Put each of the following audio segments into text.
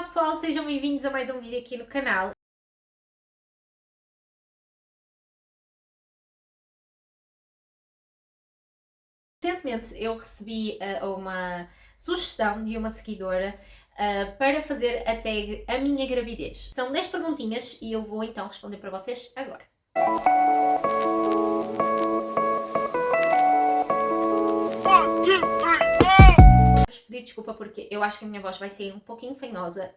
pessoal, sejam bem-vindos a mais um vídeo aqui no canal. Recentemente eu recebi uma sugestão de uma seguidora para fazer a tag A Minha Gravidez. São 10 perguntinhas e eu vou então responder para vocês agora. Pedir desculpa porque eu acho que a minha voz vai sair um pouquinho fanhosa.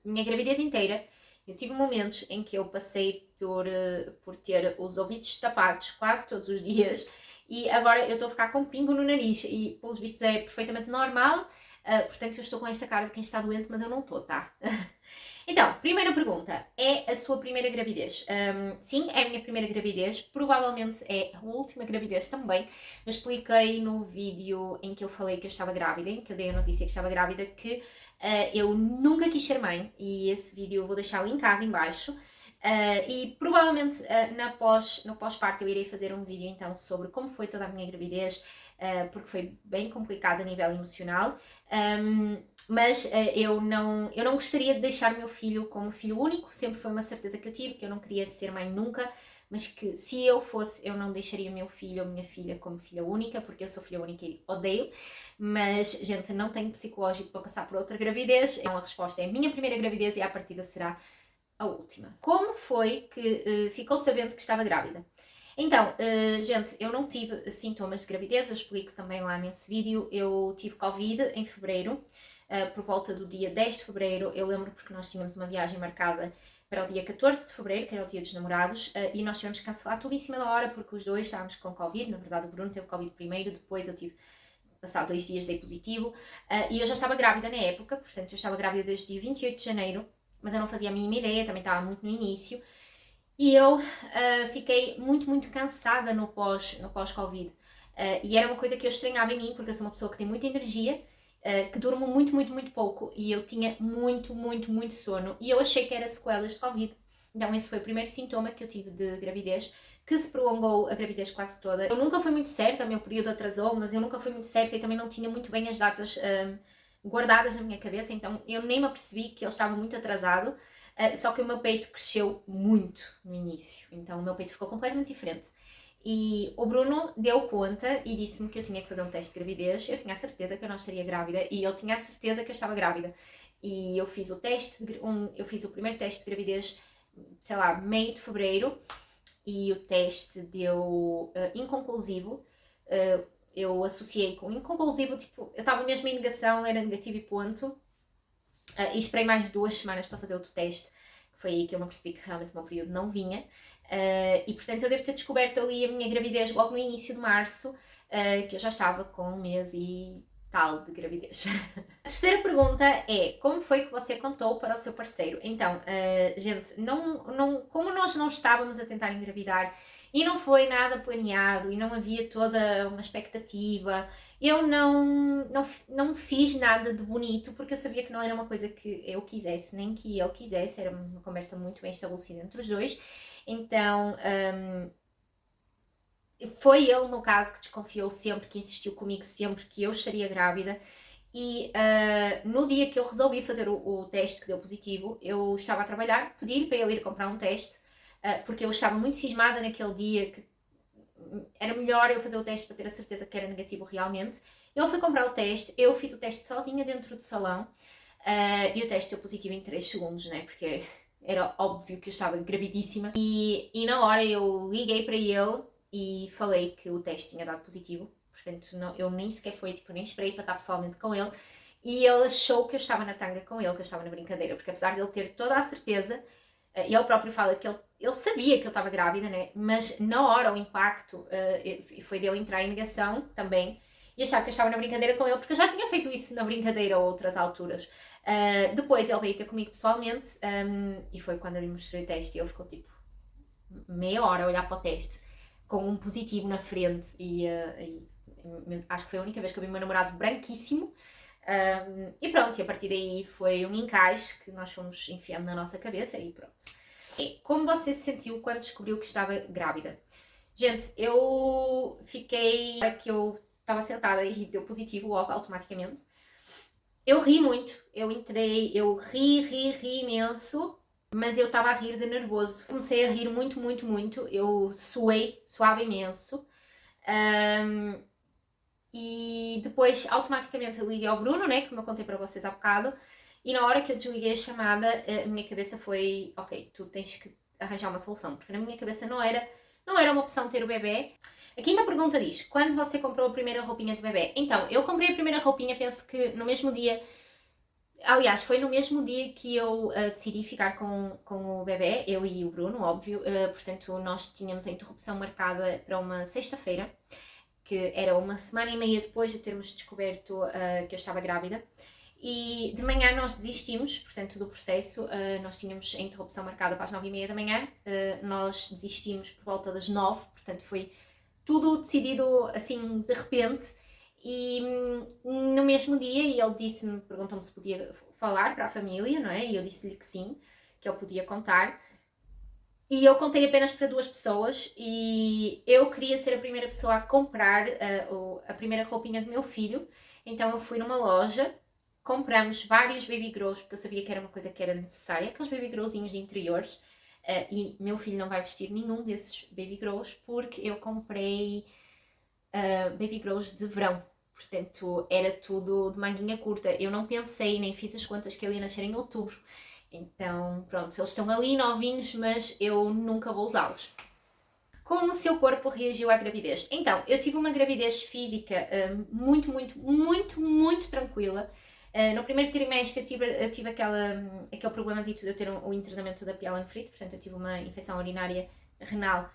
Minha gravidez inteira, eu tive momentos em que eu passei por ter os ouvidos tapados quase todos os dias e agora eu estou a ficar com um pingo no nariz e pelos vistos é perfeitamente normal, portanto eu estou com esta cara de quem está doente, mas eu não estou, tá? Então, primeira pergunta, é a sua primeira gravidez? Sim, é a minha primeira gravidez, provavelmente é a última gravidez também. Eu expliquei no vídeo em que eu falei que eu estava grávida, em que eu dei a notícia que estava grávida, que eu nunca quis ser mãe, e esse vídeo eu vou deixar linkado em baixo. E provavelmente no pós-parto eu irei fazer um vídeo então sobre como foi toda a minha gravidez, porque foi bem complicado a nível emocional. Mas eu não gostaria de deixar meu filho como filho único, sempre foi uma certeza que eu tive, que eu não queria ser mãe nunca, mas que se eu fosse, eu não deixaria meu filho ou minha filha como filha única, porque eu sou filha única e odeio, mas, gente, não tenho psicológico para passar por outra gravidez, então a resposta é a minha primeira gravidez e à partida será a última. Como foi que ficou sabendo que estava grávida? Então, gente, eu não tive sintomas de gravidez, eu explico também lá nesse vídeo. Eu tive Covid em fevereiro, por volta do dia 10 de fevereiro. Eu lembro porque nós tínhamos uma viagem marcada para o dia 14 de fevereiro, que era o dia dos namorados, e nós tivemos que cancelar tudo em cima da hora porque os dois estávamos com Covid. Na verdade, o Bruno teve Covid primeiro, depois eu tive passado 2 dias, dei positivo, e eu já estava grávida na época, portanto eu estava grávida desde o dia 28 de janeiro, mas eu não fazia a mínima ideia, também estava muito no início. E eu fiquei muito cansada no pós-Covid. E era uma coisa que eu estranhava em mim, porque eu sou uma pessoa que tem muita energia, que durmo muito pouco, e eu tinha muito sono. E eu achei que era sequelas de Covid. Então esse foi o primeiro sintoma que eu tive de gravidez, que se prolongou a gravidez quase toda. Eu nunca fui muito certa, o meu período atrasou, mas eu nunca fui muito certa e também não tinha muito bem as datas guardadas na minha cabeça, então eu nem me apercebi que ele estava muito atrasado. Só que o meu peito cresceu muito no início, então o meu peito ficou completamente diferente. E o Bruno deu conta e disse-me que eu tinha que fazer um teste de gravidez. Eu tinha a certeza que eu não estaria grávida e ele tinha a certeza que eu estava grávida. E eu fiz o eu fiz o primeiro teste de gravidez, sei lá, meio de fevereiro, e o teste deu inconclusivo. Eu associei com inconclusivo, tipo, eu estava mesmo em negação, era negativo e ponto. E esperei mais 2 semanas para fazer outro teste, que foi aí que eu me percebi que realmente o meu período não vinha. E portanto eu devo ter descoberto ali a minha gravidez logo no início de março, que eu já estava com 1 mês e tal de gravidez. A terceira pergunta é: como foi que você contou para o seu parceiro? Então, gente, como nós não estávamos a tentar engravidar e não foi nada planeado e não havia toda uma expectativa, eu não fiz nada de bonito porque eu sabia que não era uma coisa que eu quisesse, nem que ele quisesse, era uma conversa muito bem estabelecida entre os dois. Então, foi ele, no caso, que desconfiou sempre, que insistiu comigo sempre que eu estaria grávida. E no dia que eu resolvi fazer o teste que deu positivo, eu estava a trabalhar, pedi-lhe para ele ir comprar um teste, porque eu estava muito cismada naquele dia, que era melhor eu fazer o teste para ter a certeza que era negativo realmente. Ele foi comprar o teste, eu fiz o teste sozinha dentro do salão, e o teste deu positivo em 3 segundos, né? Porque era óbvio que eu estava gravidíssima. E na hora eu liguei para ele e falei que o teste tinha dado positivo. Portanto, eu nem sequer fui, tipo, nem esperei para estar pessoalmente com ele. E ele achou que eu estava na tanga com ele, que eu estava na brincadeira. Porque apesar de ele ter toda a certeza, e ele próprio fala que ele sabia que eu estava grávida, né? Mas na hora o impacto foi dele entrar em negação também e achar que eu estava na brincadeira com ele, porque eu já tinha feito isso na brincadeira a outras alturas. Depois ele veio ter comigo pessoalmente, e foi quando eu lhe mostrei o teste e ele ficou tipo meia hora a olhar para o teste com um positivo na frente e acho que foi a única vez que eu vi o meu namorado branquíssimo. E pronto, e a partir daí foi um encaixe que nós fomos enfiando na nossa cabeça e pronto. E como você se sentiu quando descobriu que estava grávida? Gente, eu fiquei... que eu estava sentada e deu positivo logo, automaticamente. Eu ri muito, eu ri imenso, mas eu estava a rir de nervoso. Comecei a rir muito, muito, muito, eu suava imenso. E depois automaticamente eu liguei ao Bruno, né, como eu contei para vocês há bocado, e na hora que eu desliguei a chamada, a minha cabeça foi, ok, tu tens que arranjar uma solução, porque na minha cabeça não era uma opção ter o bebê. A quinta pergunta diz, quando você comprou a primeira roupinha de bebê? Então, eu comprei a primeira roupinha, penso que no mesmo dia, aliás, foi no mesmo dia que eu decidi ficar com o bebê, eu e o Bruno, óbvio, portanto nós tínhamos a interrupção marcada para uma sexta-feira, que era uma semana e meia depois de termos descoberto que eu estava grávida. E de manhã nós desistimos, portanto, do processo. Nós tínhamos a interrupção marcada para as 9h30 da manhã. Nós desistimos por volta das 9, portanto, foi tudo decidido assim de repente. E no mesmo dia, ele disse-me, perguntou-me se podia falar para a família, não é? E eu disse-lhe que sim, que ele podia contar. E eu contei apenas para 2 pessoas e eu queria ser a primeira pessoa a comprar a primeira roupinha do meu filho. Então eu fui numa loja, compramos vários baby grows, porque eu sabia que era uma coisa que era necessária, aqueles baby growzinhos de interiores. E meu filho não vai vestir nenhum desses baby grows porque eu comprei baby grows de verão. Portanto, era tudo de manguinha curta. Eu não pensei, nem fiz as contas que ele ia nascer em outubro. Então, pronto, eles estão ali novinhos, mas eu nunca vou usá-los. Como o seu corpo reagiu à gravidez? Então, eu tive uma gravidez física muito, muito, muito, muito tranquila. No primeiro trimestre eu tive aquele problemazito de eu ter o internamento da piel ferida, portanto eu tive uma infecção urinária renal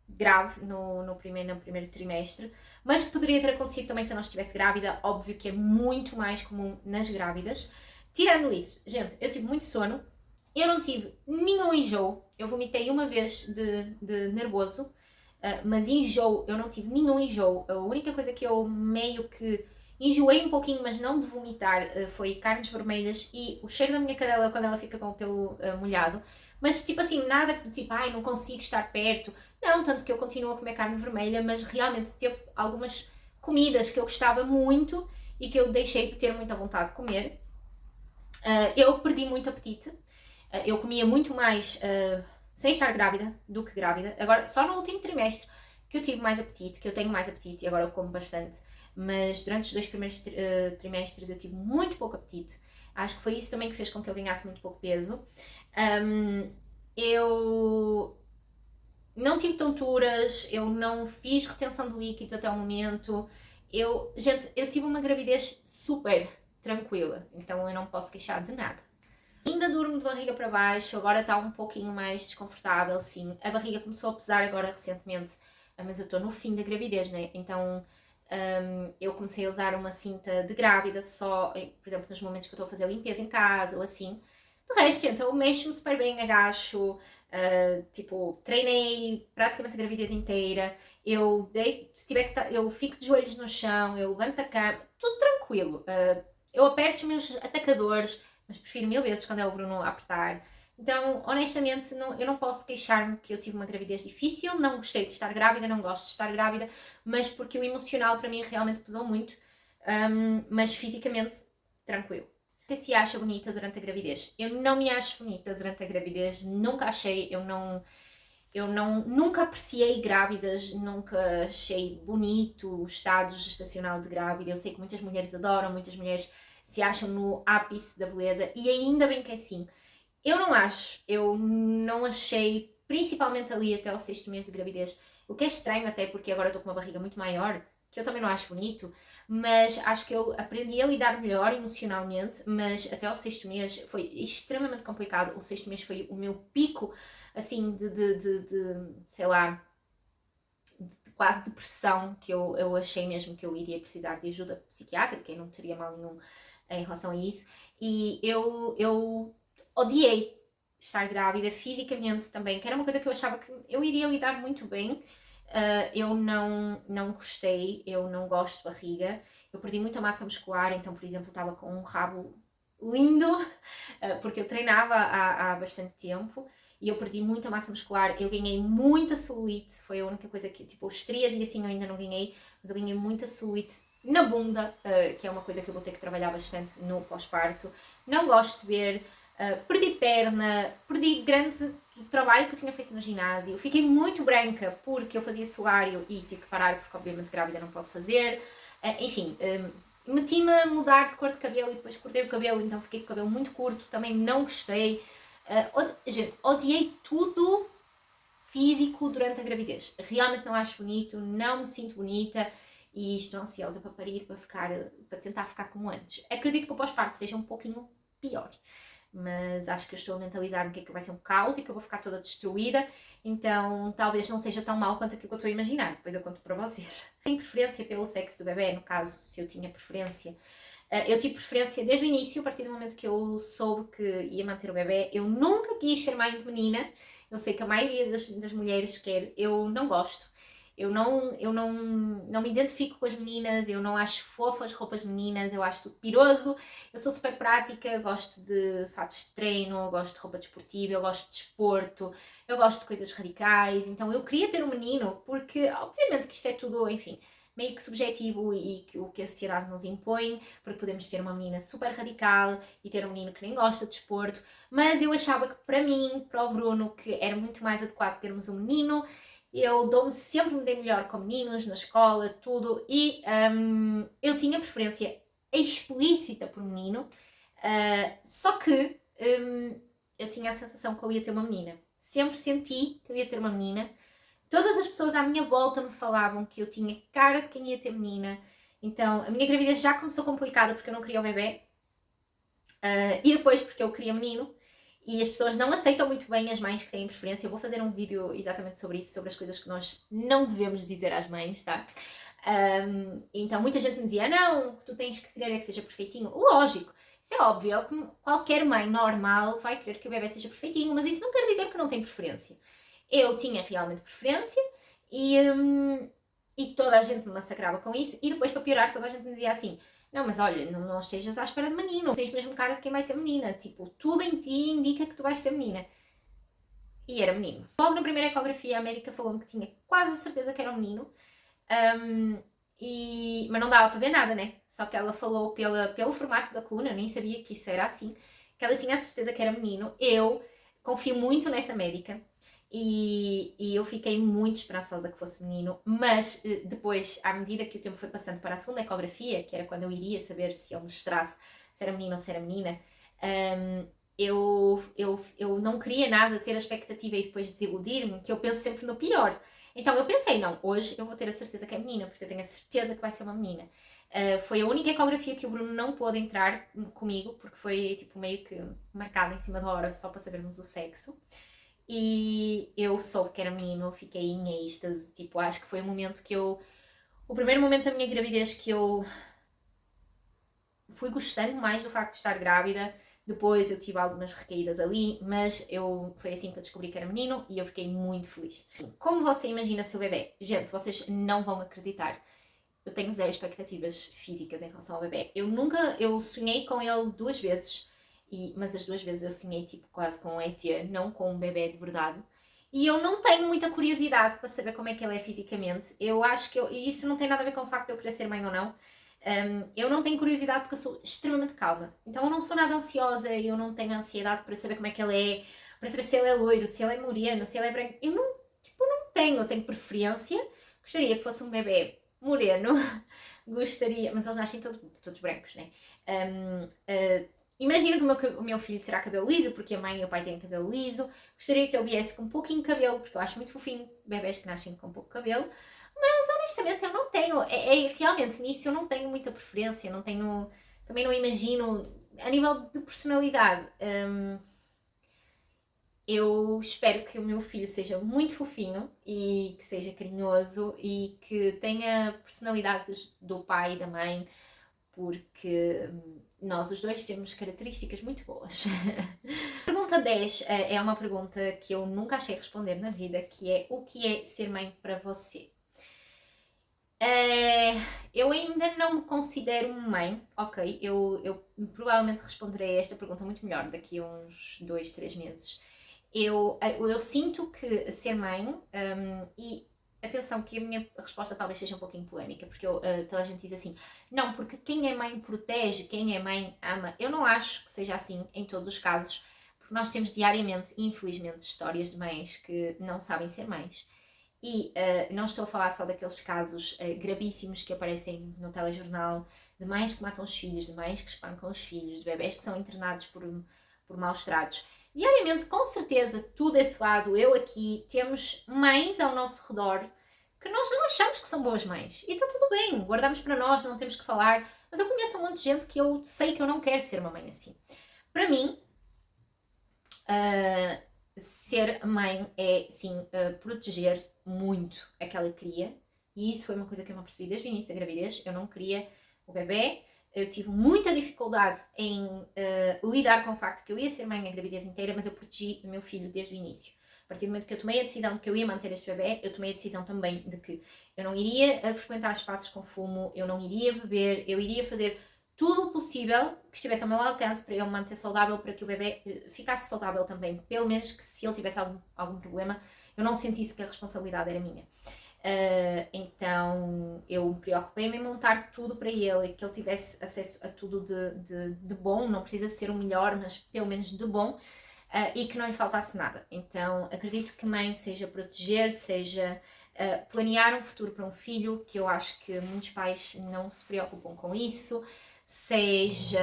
grave no primeiro trimestre, mas que poderia ter acontecido também se eu não estivesse grávida, óbvio que é muito mais comum nas grávidas. Tirando isso, gente, eu tive muito sono, eu não tive nenhum enjoo, eu vomitei uma vez de nervoso, mas enjoo, eu não tive nenhum enjoo. A única coisa que eu meio que enjoei um pouquinho, mas não de vomitar, foi carnes vermelhas e o cheiro da minha cadela quando ela fica com o pelo molhado. Mas tipo assim, nada do tipo, ai, não consigo estar perto. Não, tanto que eu continuo a comer carne vermelha, mas realmente teve algumas comidas que eu gostava muito e que eu deixei de ter muita vontade de comer. Eu perdi muito apetite. Eu comia muito mais sem estar grávida do que grávida. Agora, só no último trimestre que eu tive mais apetite, que eu tenho mais apetite e agora eu como bastante. Mas durante os 2 primeiros trimestres eu tive muito pouco apetite. Acho que foi isso também que fez com que eu ganhasse muito pouco peso. Eu não tive tonturas, eu não fiz retenção de líquidos até o momento. Gente, eu tive uma gravidez super tranquila, então eu não posso queixar de nada. Ainda durmo de barriga para baixo, agora está um pouquinho mais desconfortável, sim. A barriga começou a pesar agora recentemente, mas eu estou no fim da gravidez, né? Então eu comecei a usar uma cinta de grávida só, por exemplo, nos momentos que eu estou a fazer limpeza em casa ou assim. De resto, gente, eu mexo-me super bem, agacho, tipo, treinei praticamente a gravidez inteira. Se tiver que eu fico de joelhos no chão, eu levanto a cama, tudo tranquilo. Eu aperto os meus atacadores, mas prefiro 1000 vezes quando é o Bruno a apertar. Então, honestamente, eu não posso queixar-me que eu tive uma gravidez difícil, não gostei de estar grávida, não gosto de estar grávida, mas porque o emocional para mim realmente pesou muito, mas fisicamente, tranquilo. Você se acha bonita durante a gravidez? Eu não me acho bonita durante a gravidez, nunca achei, nunca apreciei grávidas, nunca achei bonito o estado gestacional de grávida. Eu sei que muitas mulheres adoram, muitas mulheres se acham no ápice da beleza e ainda bem que é assim. Eu não acho, eu não achei, principalmente ali até o 6º mês de gravidez, o que é estranho até porque agora estou com uma barriga muito maior, que eu também não acho bonito, mas acho que eu aprendi a lidar melhor emocionalmente, mas até o 6º mês foi extremamente complicado. O 6º mês foi o meu pico, assim, sei lá, de quase depressão, que eu achei mesmo que eu iria precisar de ajuda psiquiátrica e não teria mal nenhum em relação a isso. E eu odiei estar grávida fisicamente também, que era uma coisa que eu achava que eu iria lidar muito bem. Eu não gostei, eu não gosto de barriga. Eu perdi muita massa muscular, então, por exemplo, estava com um rabo lindo, porque eu treinava há bastante tempo e eu perdi muita massa muscular. Eu ganhei muita celulite, foi a única coisa que, tipo, estrias e assim eu ainda não ganhei, mas eu ganhei muita celulite na bunda, que é uma coisa que eu vou ter que trabalhar bastante no pós-parto. Não gosto de ver, perdi perna, perdi grande do trabalho que eu tinha feito no ginásio. Fiquei muito branca porque eu fazia suário e tive que parar porque obviamente grávida não pode fazer. Enfim, meti-me a mudar de cor de cabelo e depois cortei o cabelo, então fiquei com o cabelo muito curto, também não gostei. Gente, odiei tudo físico durante a gravidez. Realmente não acho bonito, não me sinto bonita e estou ansiosa para parir, para tentar ficar como antes. Acredito que o pós-parto seja um pouquinho pior, mas acho que eu estou a mentalizar-me que vai ser um caos e que eu vou ficar toda destruída, então talvez não seja tão mal quanto aquilo que eu estou a imaginar, depois eu conto para vocês. Tenho preferência pelo sexo do bebê, no caso, se eu tinha preferência. Eu tive preferência desde o início, a partir do momento que eu soube que ia manter o bebê. Eu nunca quis ser mãe de menina. Eu sei que a maioria das mulheres quer. Eu não gosto. Eu não me identifico com as meninas, eu não acho fofas roupas de meninas, eu acho tudo piroso. Eu sou super prática, gosto de fatos de treino, gosto de roupa desportiva, eu gosto de desporto, eu gosto de coisas radicais. Então eu queria ter um menino, porque obviamente que isto é tudo, enfim, meio que subjetivo e que o que a sociedade nos impõe, porque podemos ter uma menina super radical e ter um menino que nem gosta de desporto, mas eu achava que para mim, para o Bruno, que era muito mais adequado termos um menino. Eu sempre me dei melhor com meninos, na escola, tudo, e eu tinha preferência explícita por menino, só que eu tinha a sensação que eu ia ter uma menina. Sempre senti que eu ia ter uma menina. Todas as pessoas à minha volta me falavam que eu tinha cara de quem ia ter menina. Então, a minha gravidez já começou complicada porque eu não queria o bebê. E depois porque eu queria menino. E as pessoas não aceitam muito bem as mães que têm preferência. Eu vou fazer um vídeo exatamente sobre isso, sobre as coisas que nós não devemos dizer às mães, tá? Então, muita gente me dizia, não, o que tu tens que querer é que seja perfeitinho. Lógico, isso é óbvio, é que qualquer mãe normal vai querer que o bebê seja perfeitinho, mas isso não quer dizer que não tem preferência. Eu tinha realmente preferência e toda a gente me massacrava com isso. E depois, para piorar, toda a gente me dizia assim, não, mas olha, não estejas à espera de menino, tens mesmo cara de quem vai ter menina. Tipo, tudo em ti indica que tu vais ter menina. E era menino. Logo na primeira ecografia, a médica falou-me que tinha quase a certeza que era um menino. Mas não dava para ver nada, né? Só que ela falou pelo formato da coluna, nem sabia que isso era assim, que ela tinha a certeza que era menino. Eu confio muito nessa médica. E eu fiquei muito esperançosa que fosse menino, mas depois, à medida que o tempo foi passando para a segunda ecografia, que era quando eu iria saber se ele mostrasse se era menino ou se era menina, eu não queria nada ter a expectativa e depois desiludir-me, que eu penso sempre no pior. Então eu pensei, não, hoje eu vou ter a certeza que é menina, porque eu tenho a certeza que vai ser uma menina. Foi a única ecografia que o Bruno não pôde entrar comigo, porque foi tipo meio que marcada em cima da hora só para sabermos o sexo. E eu soube que era menino, fiquei em êxtase, tipo, acho que foi o momento que o primeiro momento da minha gravidez que eu fui gostando mais do facto de estar grávida. Depois eu tive algumas recaídas ali, mas foi assim que eu descobri que era menino e eu fiquei muito feliz. Como você imagina seu bebê? Gente, vocês não vão acreditar. Eu tenho zero expectativas físicas em relação ao bebê. Eu sonhei com ele 2 vezes. Mas as 2 vezes eu sonhei tipo quase com um ET, não com um bebê de verdade. E eu não tenho muita curiosidade para saber como é que ele é fisicamente. Eu acho que e isso não tem nada a ver com o facto de eu querer ser mãe ou não. Eu não tenho curiosidade porque eu sou extremamente calma. Então eu não sou nada ansiosa, eu não tenho ansiedade para saber como é que ele é, para saber se ele é loiro, se ele é moreno, se ele é branco. Eu tenho preferência. Gostaria que fosse um bebê moreno. Gostaria, mas eles nascem todos brancos, né? Imagino que o meu filho terá cabelo liso, porque a mãe e o pai têm cabelo liso. Gostaria que ele viesse com um pouquinho de cabelo, porque eu acho muito fofinho bebés que nascem com pouco cabelo. Mas honestamente eu não tenho, realmente nisso eu não tenho muita preferência, também não imagino, a nível de personalidade. Eu espero que o meu filho seja muito fofinho e que seja carinhoso e que tenha personalidades do pai e da mãe, porque nós os dois temos características muito boas. Pergunta 10 é uma pergunta que eu nunca achei responder na vida, que é: o que é ser mãe para você? Eu ainda não me considero mãe, ok? Eu provavelmente responderei a esta pergunta muito melhor daqui a uns 2, 3 meses. Eu sinto que ser mãe, e atenção que a minha resposta talvez seja um pouquinho polémica, porque toda a gente diz assim, não, porque quem é mãe protege, quem é mãe ama. Eu não acho que seja assim em todos os casos, porque nós temos diariamente, infelizmente, histórias de mães que não sabem ser mães. E não estou a falar só daqueles casos gravíssimos que aparecem no telejornal, de mães que matam os filhos, de mães que espancam os filhos, de bebés que são internados por maus tratos. Diariamente, com certeza, tudo esse lado, eu aqui, temos mães ao nosso redor que nós não achamos que são boas mães. E está tudo bem, guardamos para nós, não temos que falar. Mas eu conheço um monte de gente que eu sei que eu não quero ser uma mãe assim. Para mim, ser mãe é, sim, proteger muito aquela cria. E isso foi uma coisa que eu não percebi desde o início da gravidez. Eu não queria o bebê. Eu tive muita dificuldade em lidar com o facto que eu ia ser mãe a gravidez inteira, mas eu protegi o meu filho desde o início. A partir do momento que eu tomei a decisão de que eu ia manter este bebê, eu tomei a decisão também de que eu não iria frequentar espaços com fumo, eu não iria beber, eu iria fazer tudo o possível que estivesse ao meu alcance para eu me manter saudável, para que o bebê ficasse saudável também. Pelo menos que se ele tivesse algum problema, eu não sentisse que a responsabilidade era minha. Então eu me preocupei em montar tudo para ele, que ele tivesse acesso a tudo de bom, não precisa ser o melhor, mas pelo menos de bom, e que não lhe faltasse nada. Então acredito que mãe seja proteger, seja planear um futuro para um filho, que eu acho que muitos pais não se preocupam com isso, seja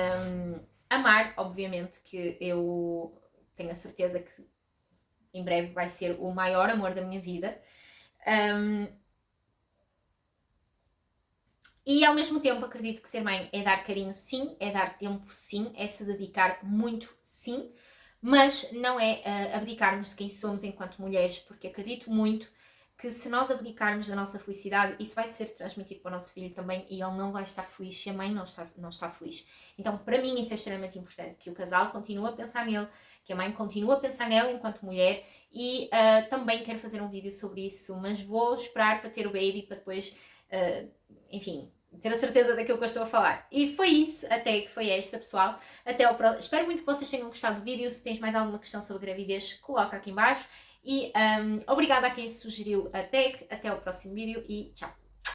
amar, obviamente, que eu tenho a certeza que em breve vai ser o maior amor da minha vida. E ao mesmo tempo acredito que ser mãe é dar carinho sim, é dar tempo sim, é se dedicar muito sim, mas não é abdicarmos de quem somos enquanto mulheres, porque acredito muito que se nós abdicarmos da nossa felicidade, isso vai ser transmitido para o nosso filho também e ele não vai estar feliz se a mãe não está feliz. Então, para mim, isso é extremamente importante, que o casal continue a pensar nele, que a mãe continue a pensar nela enquanto mulher e também quero fazer um vídeo sobre isso, mas vou esperar para ter o baby, para depois, enfim, ter a certeza daquilo que eu estou a falar. E foi isso, até que foi esta, pessoal. Até ao próximo. Espero muito que vocês tenham gostado do vídeo. Se tens mais alguma questão sobre gravidez, coloca aqui em baixo. E obrigada a quem sugeriu a tag. Até ao próximo vídeo e tchau!